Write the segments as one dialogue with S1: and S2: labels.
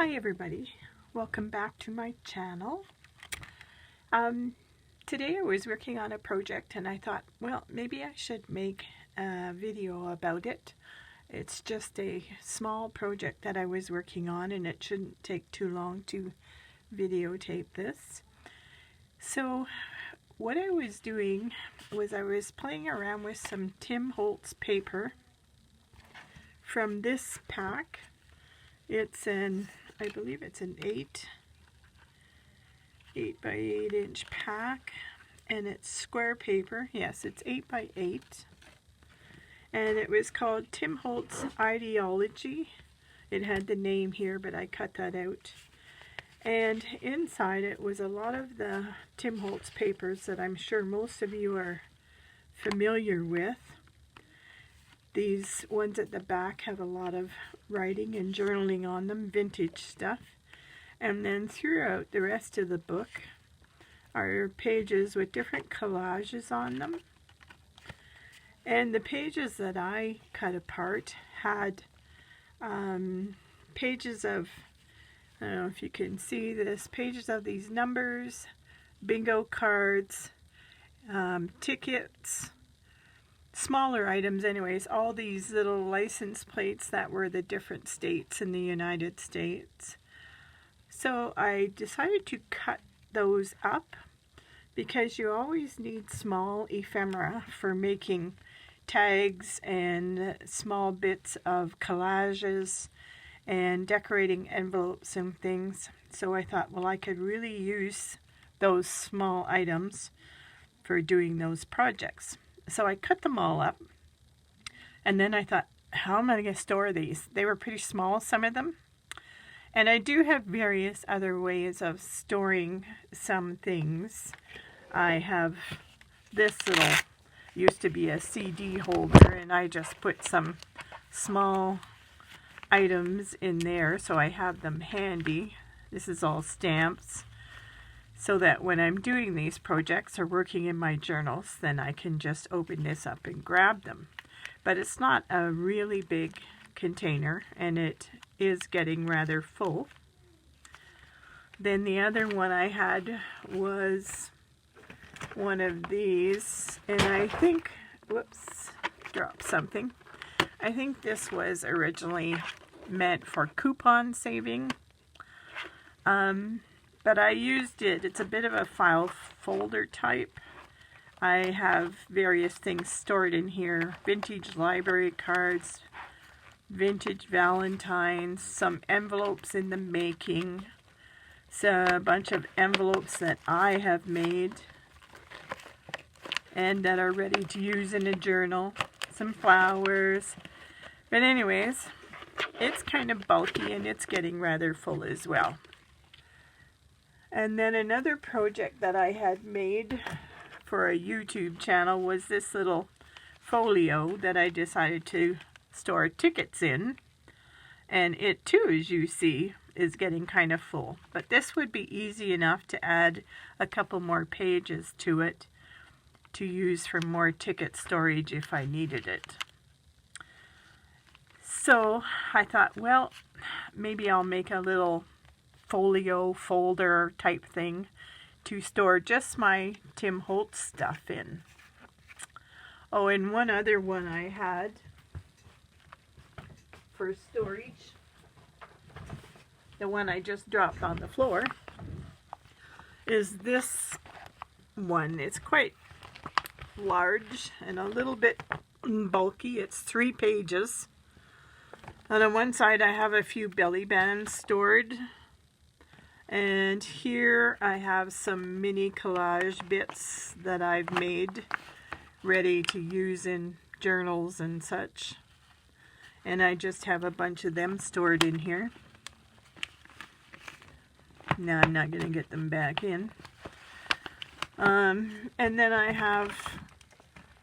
S1: Hi everybody, welcome back to my channel. Today I was working on a project and I thought, well, maybe I should make a video about it. It's just a small project that I was working on and it shouldn't take too long to videotape this. So what I was doing was I was playing around with some Tim Holtz paper from this pack. It's I believe it's an 8 by 8 inch pack, and it's square paper. Yes, it's 8 by 8, and it was called Tim Holtz Ideology. It had the name here, but I cut that out. And inside it was a lot of the Tim Holtz papers that I'm sure most of you are familiar with. These ones at the back have a lot of writing and journaling on them, vintage stuff. And then throughout the rest of the book are pages with different collages on them. And the pages that I cut apart had pages of, I don't know if you can see this, pages of these numbers, bingo cards, tickets, smaller items anyways, all these little license plates that were the different states in the United States. So I decided to cut those up because you always need small ephemera for making tags and small bits of collages and decorating envelopes and things. So I thought, well, I could really use those small items for doing those projects. So I cut them all up, and then I thought, how am I going to store these? They were pretty small, some of them. And I do have various other ways of storing some things. I have this little, used to be a CD holder, and I just put some small items in there, so I have them handy. This is all stamps, so that when I'm doing these projects or working in my journals, then I can just open this up and grab them. But it's not a really big container, and it is getting rather full. Then the other one I had was one of these, and I think, whoops, dropped something. I think this was originally meant for coupon saving. But I used it, it's a bit of a file folder type. I have various things stored in here, vintage library cards, vintage Valentines, some envelopes in the making, so a bunch of envelopes that I have made and that are ready to use in a journal, some flowers. But anyways, it's kind of bulky and it's getting rather full as well. And then another project that I had made for a YouTube channel was this little folio that I decided to store tickets in. And it too, as you see, is getting kind of full. But this would be easy enough to add a couple more pages to it to use for more ticket storage if I needed it. So I thought, well, maybe I'll make a little folio folder type thing to store just my Tim Holtz stuff in. Oh, and one other one I had for storage, the one I just dropped on the floor, is this one. It's quite large and a little bit bulky. It's 3 pages. On one side I have a few belly bands stored. And here I have some mini collage bits that I've made ready to use in journals and such. And I just have a bunch of them stored in here. Now I'm not going to get them back in. And then I have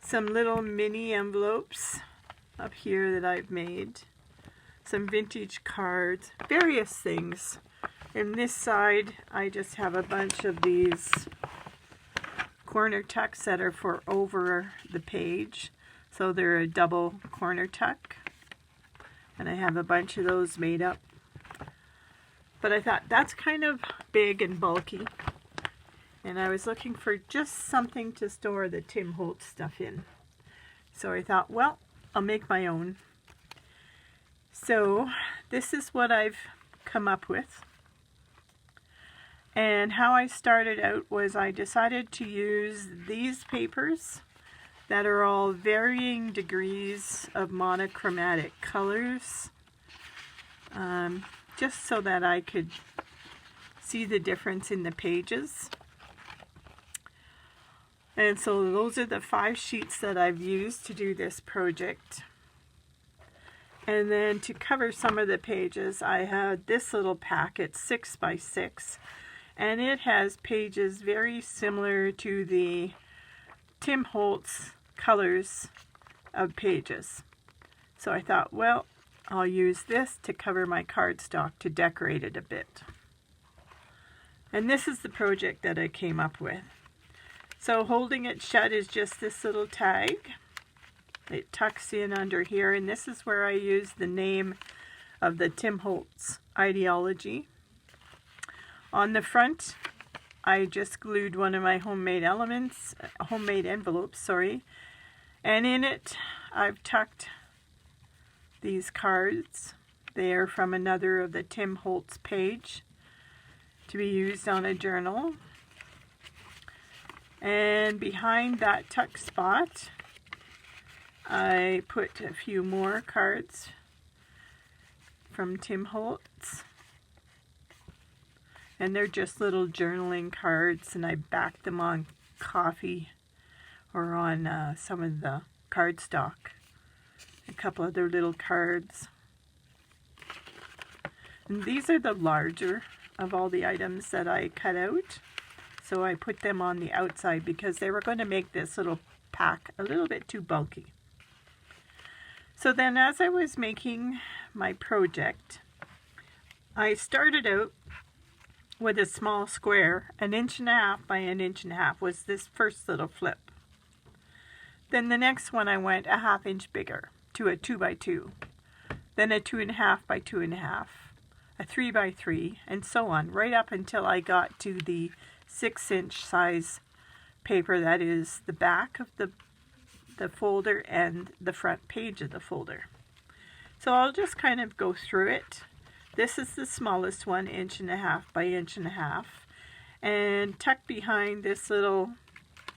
S1: some little mini envelopes up here that I've made. Some vintage cards, various things. In this side, I just have a bunch of these corner tucks that are for over the page. So they're a double corner tuck. And I have a bunch of those made up. But I thought that's kind of big and bulky. And I was looking for just something to store the Tim Holtz stuff in. So I thought, well, I'll make my own. So this is what I've come up with. And how I started out was I decided to use these papers that are all varying degrees of monochromatic colors, just so that I could see the difference in the pages. And so those are the 5 sheets that I've used to do this project. And then to cover some of the pages, I had this little packet, 6 by 6, and it has pages very similar to the Tim Holtz colors of pages. So I thought, well, I'll use this to cover my cardstock to decorate it a bit. And this is the project that I came up with. So holding it shut is just this little tag. It tucks in under here, and this is where I use the name of the Tim Holtz ideology. On the front, I just glued one of my homemade envelopes, and in it I've tucked these cards. They are from another of the Tim Holtz page to be used on a journal. And behind that tuck spot, I put a few more cards from Tim Holtz. And they're just little journaling cards, and I backed them on coffee or on some of the cardstock. A couple other little cards. And these are the larger of all the items that I cut out. So I put them on the outside because they were going to make this little pack a little bit too bulky. So then as I was making my project, I started out with a small square, 1.5 inches by 1.5 inches was this first little flip. Then the next one I went 1/2 inch bigger to a 2 by 2. Then a 2.5 by 2.5, a 3 by 3, and so on, right up until I got to the 6-inch size paper that is the back of the folder and the front page of the folder. So I'll just kind of go through it. This is the smallest one, 1.5 inches by 1.5 inches. And tucked behind this little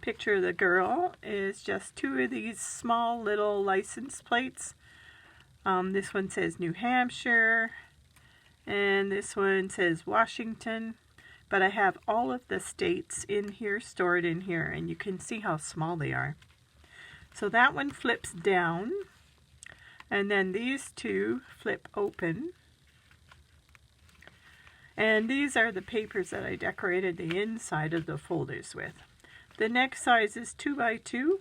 S1: picture of the girl is just 2 of these small little license plates. This one says New Hampshire, and this one says Washington. But I have all of the states in here, stored in here, and you can see how small they are. So that one flips down, and then these 2 flip open. And these are the papers that I decorated the inside of the folders with. The next size is 2 by 2,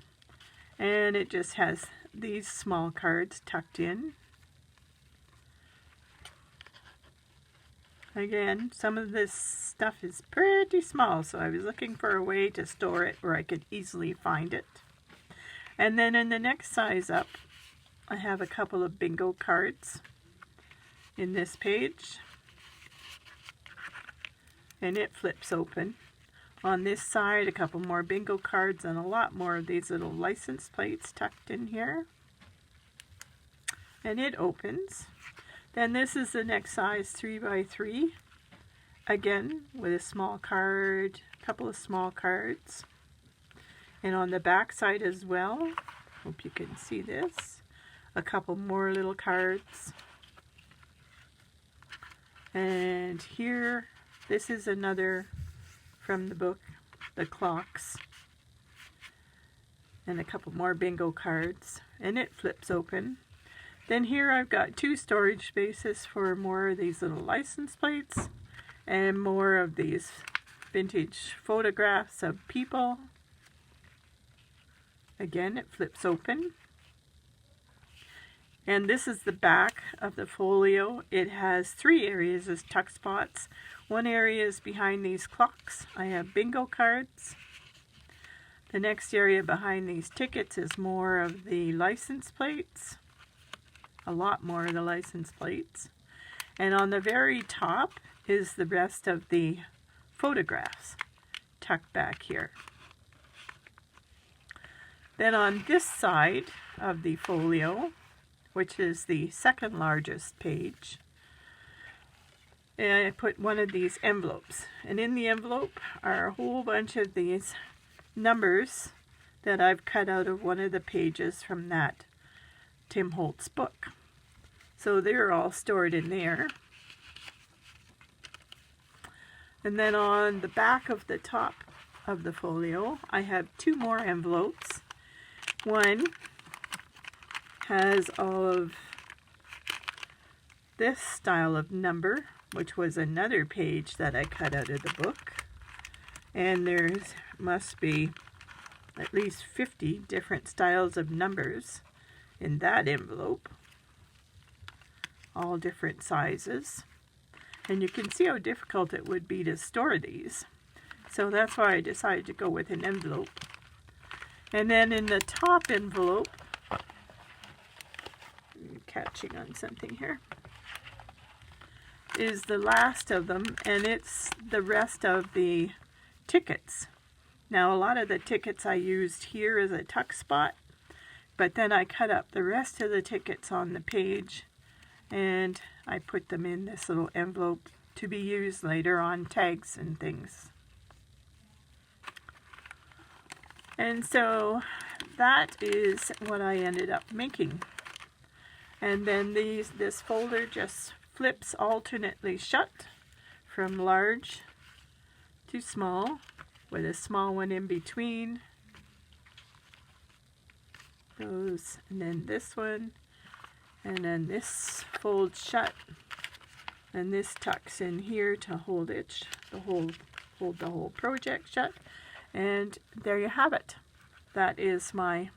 S1: and it just has these small cards tucked in. Again, some of this stuff is pretty small, so I was looking for a way to store it where I could easily find it. And then in the next size up, I have a couple of bingo cards in this page. And it flips open. On this side, a couple more bingo cards and a lot more of these little license plates tucked in here. And it opens. Then this is the next size, 3 by 3. Again, with a small card, a couple of small cards. And on the back side as well, hope you can see this, a couple more little cards. And here, this is another from the book, The Clocks. And a couple more bingo cards. And it flips open. Then here I've got 2 storage spaces for more of these little license plates and more of these vintage photographs of people. Again, it flips open. And this is the back of the folio. It has 3 areas as tuck spots. One area is behind these clocks. I have bingo cards. The next area behind these tickets is more of the license plates. A lot more of the license plates. And on the very top is the rest of the photographs tucked back here. Then on this side of the folio, which is the second largest page, and I put one of these envelopes. And in the envelope are a whole bunch of these numbers that I've cut out of one of the pages from that Tim Holtz book. So they're all stored in there. And then on the back of the top of the folio, I have two more envelopes. One has all of this style of number, which was another page that I cut out of the book. And there must be at least 50 different styles of numbers in that envelope, all different sizes. And you can see how difficult it would be to store these. So that's why I decided to go with an envelope. And then in the top envelope, I'm catching on something here, is the last of them, and it's the rest of the tickets. Now, a lot of the tickets I used here as a tuck spot, but then I cut up the rest of the tickets on the page and I put them in this little envelope to be used later on tags and things. And so that is what I ended up making. And then this folder just flips alternately shut from large to small, with a small one in between. Those, and then this one, and then this folds shut, and this tucks in here to hold it, hold the whole project shut. And there you have it. That is my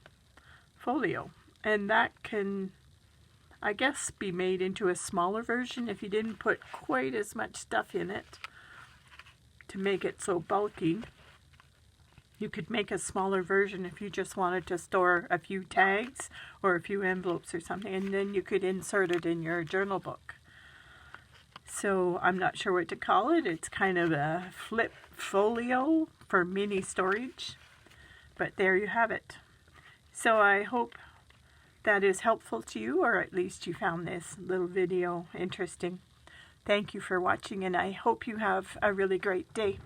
S1: folio. And that can, I guess, be made into a smaller version if you didn't put quite as much stuff in it to make it so bulky. You could make a smaller version if you just wanted to store a few tags or a few envelopes or something, and then you could insert it in your journal book. So I'm not sure what to call it. It's kind of a flip folio for mini storage, but there you have it. So I hope that is helpful to you, or at least you found this little video interesting. Thank you for watching, and I hope you have a really great day.